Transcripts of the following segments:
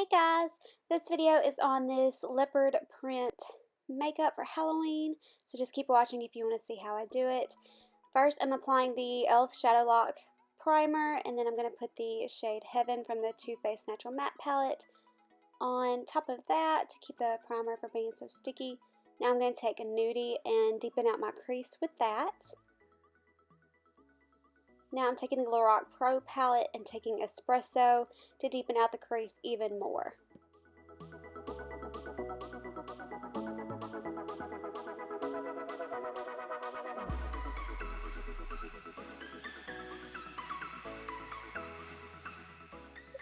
Hey guys, this video is on this leopard print makeup for Halloween, so just keep watching if you want to see how I do it. First, I'm applying the e.l.f. Shadow Lock primer, and then I'm going to put the shade Heaven from the Too Faced Natural Matte palette on top of that to keep the primer from being so sticky. Now I'm going to take a nudie and deepen out my crease with that. Now I'm taking the Lorac Pro palette and taking Espresso to deepen out the crease even more.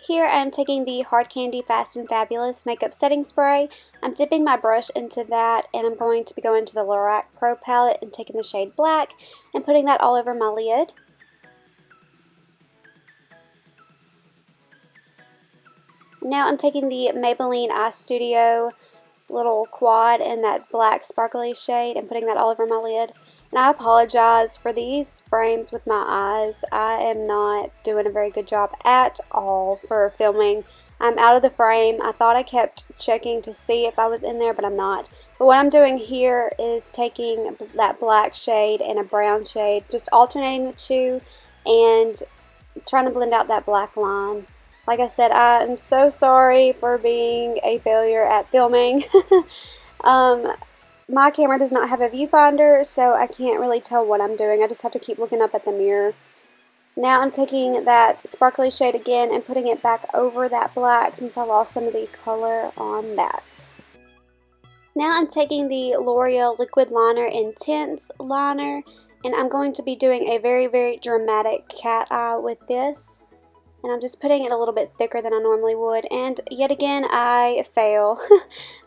Here I'm taking the Hard Candy Fast and Fabulous Makeup Setting Spray. I'm dipping my brush into that, and I'm going to be going to the Lorac Pro palette and taking the shade Black and putting that all over my lid. Now I'm taking the Maybelline Eye Studio little quad in that black sparkly shade and putting that all over my lid. And I apologize for these frames with my eyes. I am not doing a very good job at all for filming. I'm out of the frame. I thought I kept checking to see if I was in there, but I'm not. But what I'm doing here is taking that black shade and a brown shade, just alternating the two and trying to blend out that black line. Like I said, I am so sorry for being a failure at filming. My camera does not have a viewfinder, so I can't really tell what I'm doing. I just have to keep looking up at the mirror. Now I'm taking that sparkly shade again and putting it back over that black since I lost some of the color on that. Now I'm taking the L'Oreal Liquid Liner Intense Liner, and I'm going to be doing a very, very dramatic cat eye with this. And I'm just putting it a little bit thicker than I normally would. And yet again, I fail.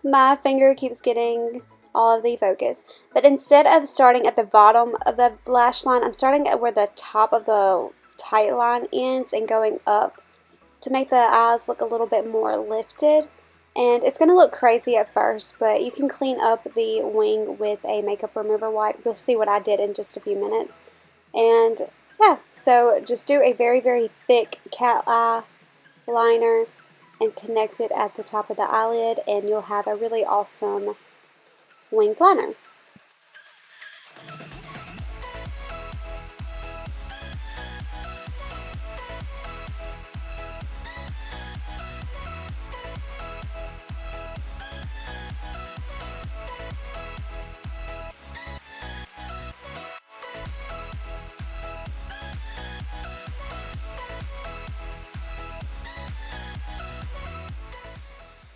My finger keeps getting all of the focus. But instead of starting at the bottom of the lash line, I'm starting at where the top of the tight line ends and going up to make the eyes look a little bit more lifted. And it's going to look crazy at first, but you can clean up the wing with a makeup remover wipe. You'll see what I did in just a few minutes. And yeah, so just do a very, very thick cat eye liner and connect it at the top of the eyelid, and you'll have a really awesome winged liner.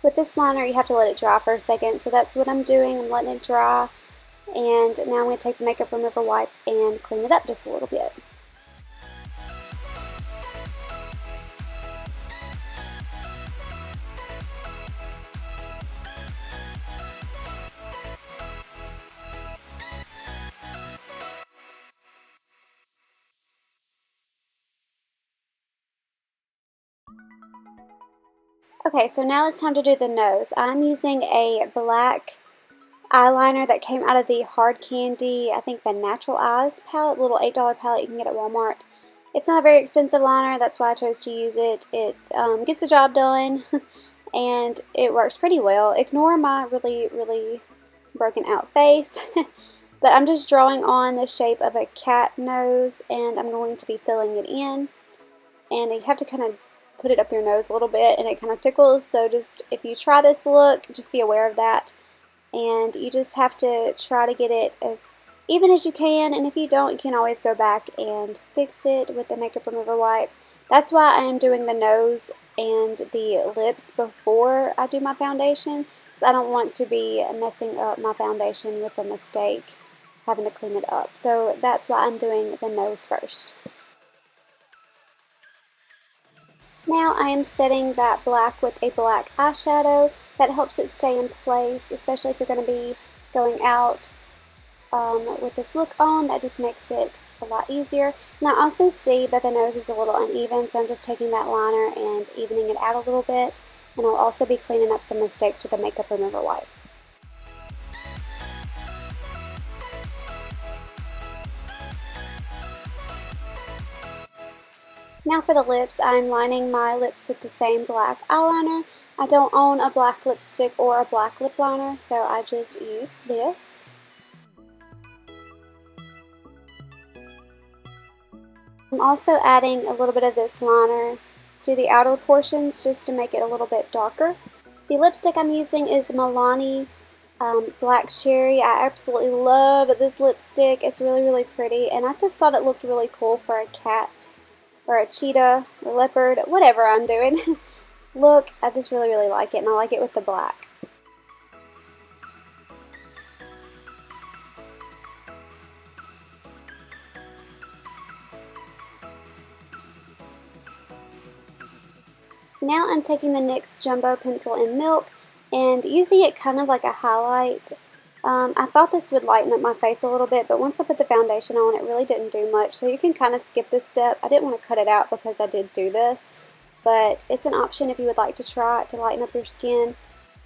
With this liner, you have to let it dry for a second, so that's what I'm doing. I'm letting it dry, and now I'm going to take the makeup remover wipe and clean it up just a little bit. Okay, so now it's time to do the nose. I'm using a black eyeliner that came out of the Hard Candy, I think the Natural Eyes palette, little $8 palette you can get at Walmart. It's not a very expensive liner, that's why I chose to use it. It gets the job done, and it works pretty well. Ignore my really, really broken out face, but I'm just drawing on the shape of a cat nose, and I'm going to be filling it in. And you have to kind of put it up your nose a little bit, and it kind of tickles, so just if you try this look, just be aware of that. And you just have to try to get it as even as you can, and if you don't, you can always go back and fix it with the makeup remover wipe. That's why I am doing the nose and the lips before I do my foundation, because I don't want to be messing up my foundation with a mistake, having to clean it up. So that's why I'm doing the nose first. Now I am setting that black with a black eyeshadow. That helps it stay in place, especially if you're going to be going out with this look on. That just makes it a lot easier. And I also see that the nose is a little uneven, so I'm just taking that liner and evening it out a little bit. And I'll also be cleaning up some mistakes with a makeup remover wipe. Now for the lips, I'm lining my lips with the same black eyeliner. I don't own a black lipstick or a black lip liner, so I just use this. I'm also adding a little bit of this liner to the outer portions just to make it a little bit darker. The lipstick I'm using is Milani Black Cherry. I absolutely love this lipstick. It's really, really pretty, and I just thought it looked really cool for a cat or a cheetah or leopard, whatever I'm doing. Look, I just really, really like it, and I like it with the black. Now I'm taking the NYX Jumbo Pencil in Milk and using it kind of like a highlight. I thought this would lighten up my face a little bit, but once I put the foundation on, it really didn't do much, so you can kind of skip this step. I didn't want to cut it out because I did do this, but it's an option if you would like to try it to lighten up your skin.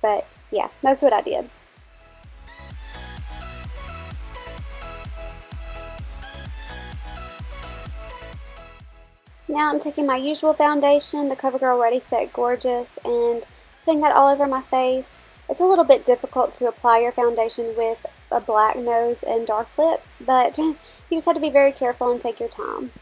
But yeah, that's what I did. Now I'm taking my usual foundation, the CoverGirl Ready Set Gorgeous, and putting that all over my face. It's a little bit difficult to apply your foundation with a black nose and dark lips, but you just have to be very careful and take your time.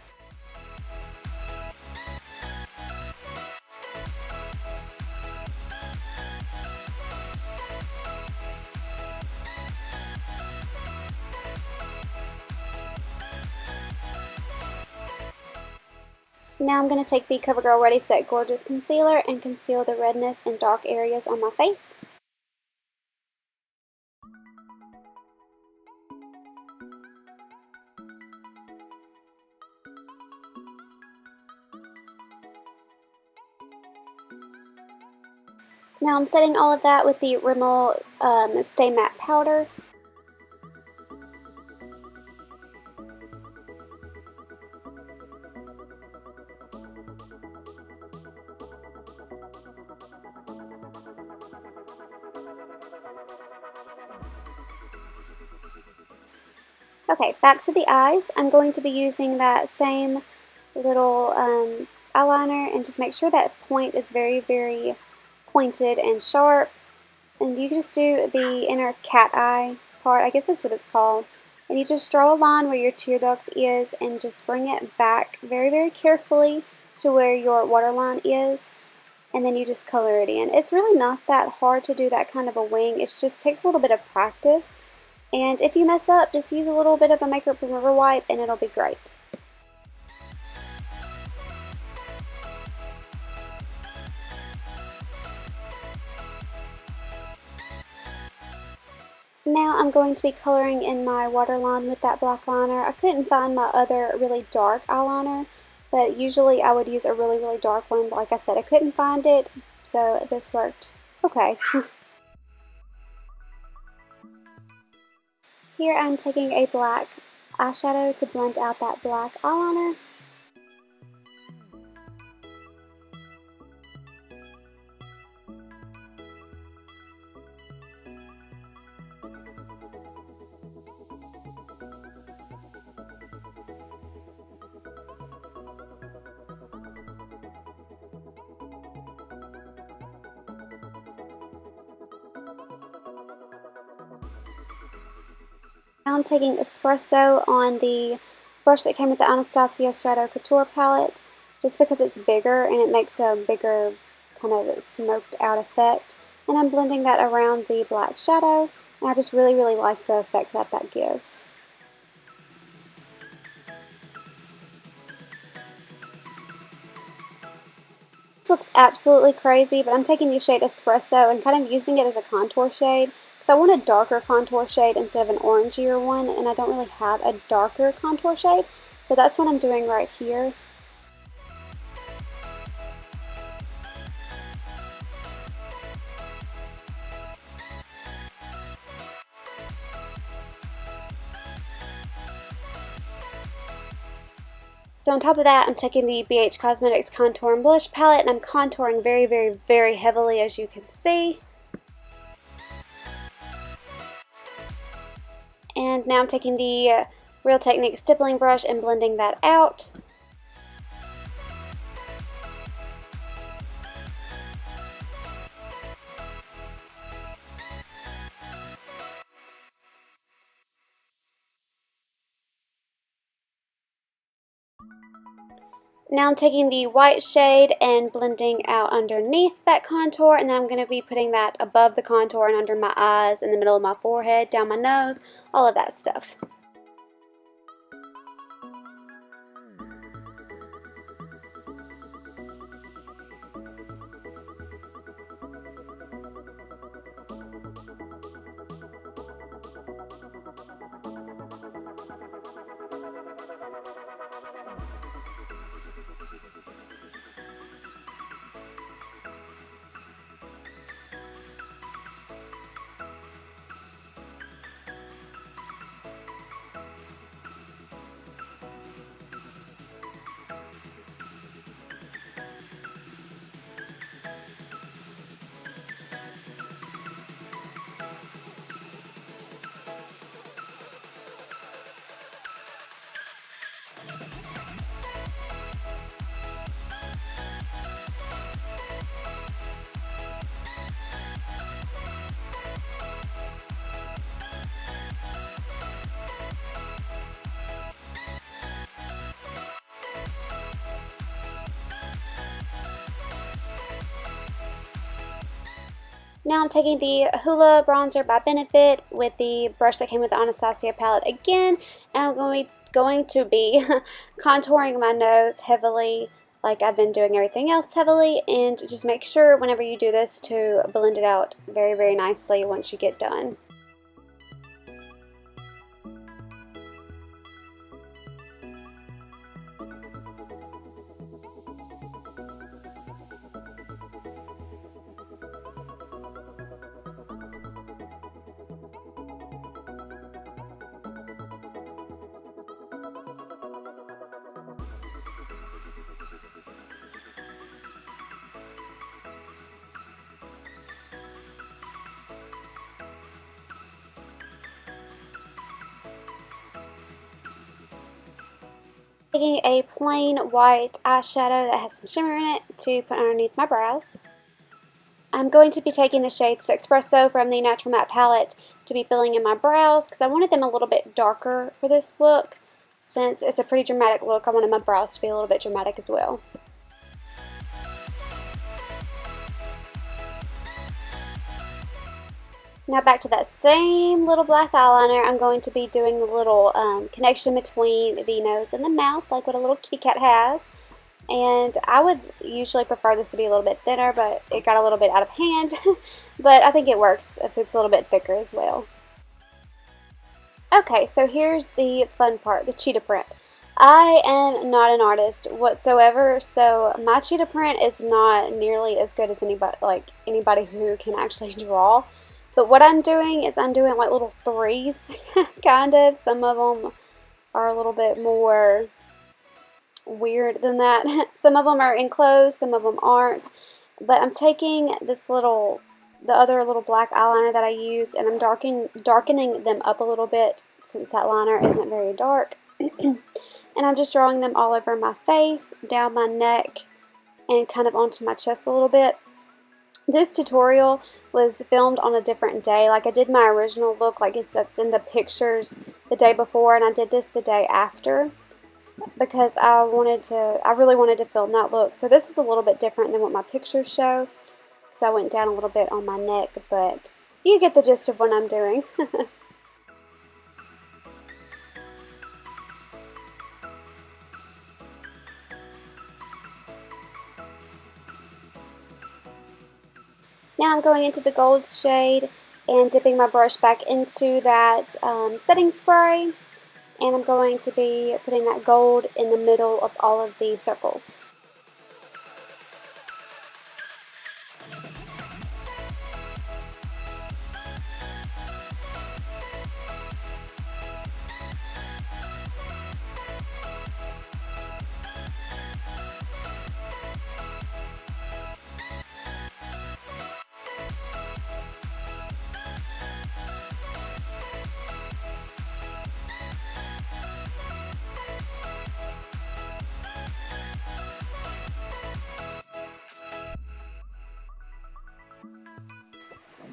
Now I'm going to take the CoverGirl Ready Set Gorgeous Concealer and conceal the redness and dark areas on my face. Now I'm setting all of that with the Rimmel Stay Matte Powder. Okay, back to the eyes. I'm going to be using that same little eyeliner, and just make sure that point is very, very pointed and sharp. And you just do the inner cat eye part, I guess that's what it's called. And you just draw a line where your tear duct is and just bring it back very, very carefully to where your waterline is. And then you just color it in. It's really not that hard to do that kind of a wing. It just takes a little bit of practice. And if you mess up, just use a little bit of a makeup remover wipe and it'll be great. Now I'm going to be coloring in my waterline with that black liner. I couldn't find my other really dark eyeliner, but usually I would use a really, really dark one. But like I said, I couldn't find it, so this worked okay. Here I'm taking a black eyeshadow to blend out that black eyeliner. Now I'm taking espresso on the brush that came with the Anastasia Shadow Couture palette, just because it's bigger and it makes a bigger kind of smoked out effect. And I'm blending that around the black shadow, and I just really, really like the effect that that gives. This looks absolutely crazy, but I'm taking the shade Espresso and kind of using it as a contour shade. I want a darker contour shade instead of an orangier one, and I don't really have a darker contour shade, so that's what I'm doing right here. So on top of that, I'm taking the BH Cosmetics Contour and Blush palette, and I'm contouring very, very, very heavily, as you can see. And now I'm taking the Real Techniques stippling brush and blending that out. Now I'm taking the white shade and blending out underneath that contour, and then I'm going to be putting that above the contour and under my eyes, in the middle of my forehead, down my nose, all of that stuff. Now I'm taking the Hoola Bronzer by Benefit with the brush that came with the Anastasia palette again, and I'm going to be contouring my nose heavily like I've been doing everything else heavily, and just make sure whenever you do this to blend it out very, very nicely once you get done. Taking a plain white eyeshadow that has some shimmer in it to put underneath my brows. I'm going to be taking the shade Espresso from the Natural Matte palette to be filling in my brows because I wanted them a little bit darker for this look. Since it's a pretty dramatic look, I wanted my brows to be a little bit dramatic as well. Now back to that same little black eyeliner, I'm going to be doing the little connection between the nose and the mouth, like what a little kitty cat has. And I would usually prefer this to be a little bit thinner, but it got a little bit out of hand. But I think it works if it's a little bit thicker as well. Okay, so here's the fun part, the cheetah print. I am not an artist whatsoever, so my cheetah print is not nearly as good as anybody who can actually draw. But what I'm doing is I'm doing like little threes, kind of. Some of them are a little bit more weird than that. Some of them are enclosed, some of them aren't. But I'm taking the other little black eyeliner that I use, and I'm darkening them up a little bit since that liner isn't very dark. And I'm just drawing them all over my face, down my neck, and kind of onto my chest a little bit. This tutorial was filmed on a different day. Like I did my original look, that's in the pictures the day before, and I did this the day after because I really wanted to film that look. So this is a little bit different than what my pictures show because I went down a little bit on my neck, but you get the gist of what I'm doing. Now I'm going into the gold shade and dipping my brush back into that setting spray, and I'm going to be putting that gold in the middle of all of the circles.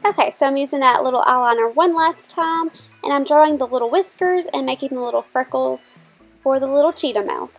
Okay, so I'm using that little eyeliner one last time, and I'm drawing the little whiskers and making the little freckles for the little cheetah mouth.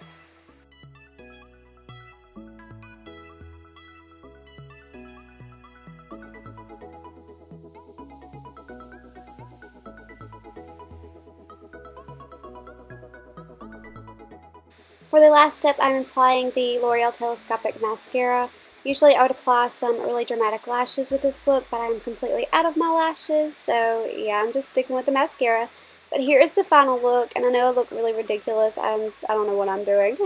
For the last step, I'm applying the L'Oreal Telescopic Mascara. Usually I would apply some really dramatic lashes with this look, but I'm completely out of my lashes, so yeah, I'm just sticking with the mascara. But here is the final look, and I know I look really ridiculous. I don't know what I'm doing.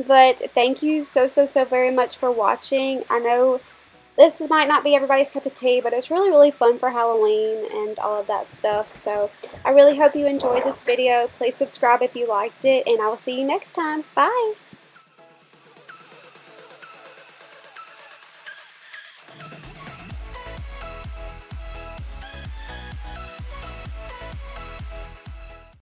But thank you so very much for watching. I know this might not be everybody's cup of tea, but it's really fun for Halloween and all of that stuff. So I really hope you enjoyed this video. Please subscribe if you liked it, and I will see you next time. Bye!